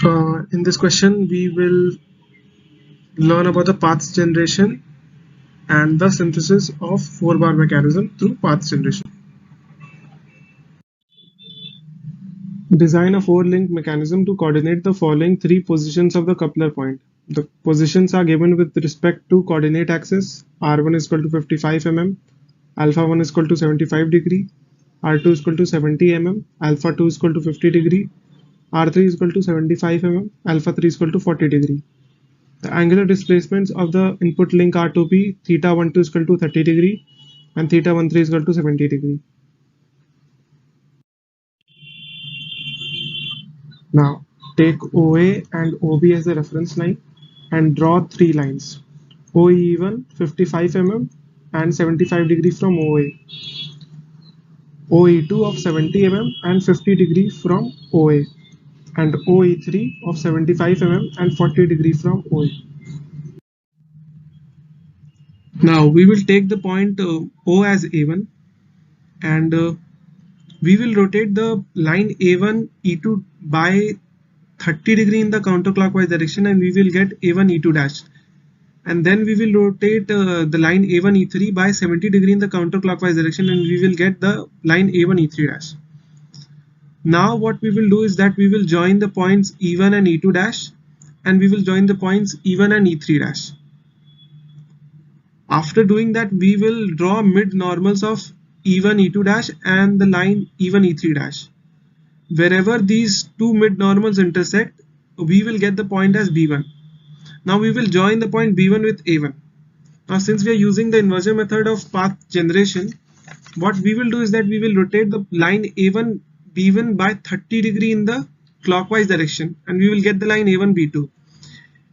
In this question, we will learn about the paths generation and the synthesis of 4-bar mechanism through paths generation. Design a 4-link mechanism to coordinate the following 3 positions of the coupler point. The positions are given with respect to coordinate axis. R1 is equal to 55 mm, alpha 1 is equal to 75 degree, R2 is equal to 70 mm, alpha 2 is equal to 50 degree, R3 is equal to 75 mm, alpha 3 is equal to 40 degree. The angular displacements of the input link are to be theta 12 is equal to 30 degree and theta 13 is equal to 70 degree. Now take OA and OB as the reference line and draw 3 lines. OE1 55 mm and 75 degree from OA. OE2 of 70 mm and 50 degree from OA. And OE3 of 75 mm and 40 degree from OA. Now we will take the point O as A1 and we will rotate the line A1 E2 by 30 degree in the counterclockwise direction and we will get A1 E2 dash, and then we will rotate the line A1 E3 by 70 degree in the counterclockwise direction and we will get the line A1 E3 dash. Now what we will do is that we will join the points E1 and E2 dash and we will join the points E1 and E3 dash. After doing that, we will draw mid normals of E1 E2 dash and the line E1 E3 dash. Wherever these two mid normals intersect, we will get the point as B1. Now we will join the point B1 with A1. Now since we are using the inversion method of path generation, what we will do is that we will rotate the line A1 B1 by 30 degree in the clockwise direction and we will get the line A1 B2.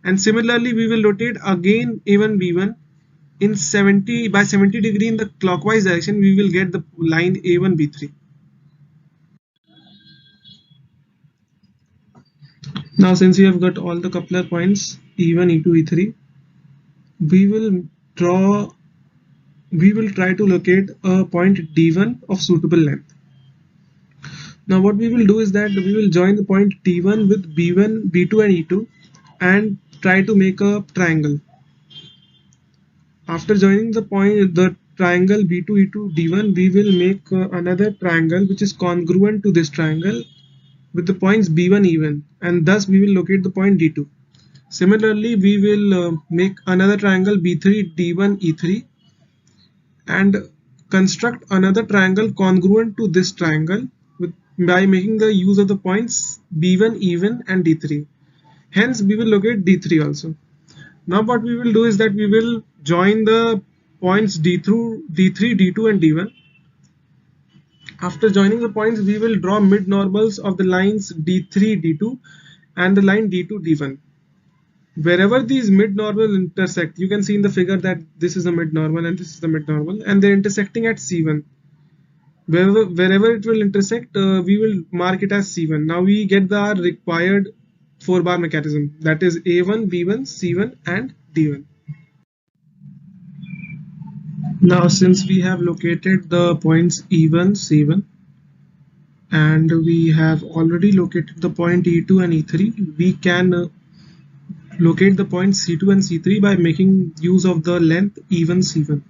And similarly we will rotate again A1 B1 in 70 by 70 degree in the clockwise direction, we will get the line A1 B3. Now since we have got all the coupler points E1, E2, E3, we will try to locate a point D1 of suitable length. Now what we will do is that we will join the point T1 with B1, B2 and E2 and try to make a triangle. After joining the triangle B2, E2, D1, we will make another triangle which is congruent to this triangle with the points B1, E1, and thus we will locate the point D2. Similarly, we will make another triangle B3, D1, E3 and construct another triangle congruent to this triangle by making the use of the points B1, E1 and D3. Hence, we will locate D3 also. Now what we will do is that we will join the points D3, D2 and D1. After joining the points, we will draw mid normals of the lines D3, D2 and the line D2, D1. Wherever these mid normal intersect, you can see in the figure that this is the mid normal and this is the mid normal and they're intersecting at C1. Wherever it will intersect, we will mark it as C1. Now we get the required 4-bar mechanism, that is A1, B1, C1 and D1. Now since we have located the points E1, C1 and we have already located the point E2 and E3, we can locate the points C2 and C3 by making use of the length E1,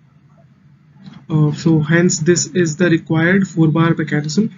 C1. So hence this is the required 4-bar mechanism.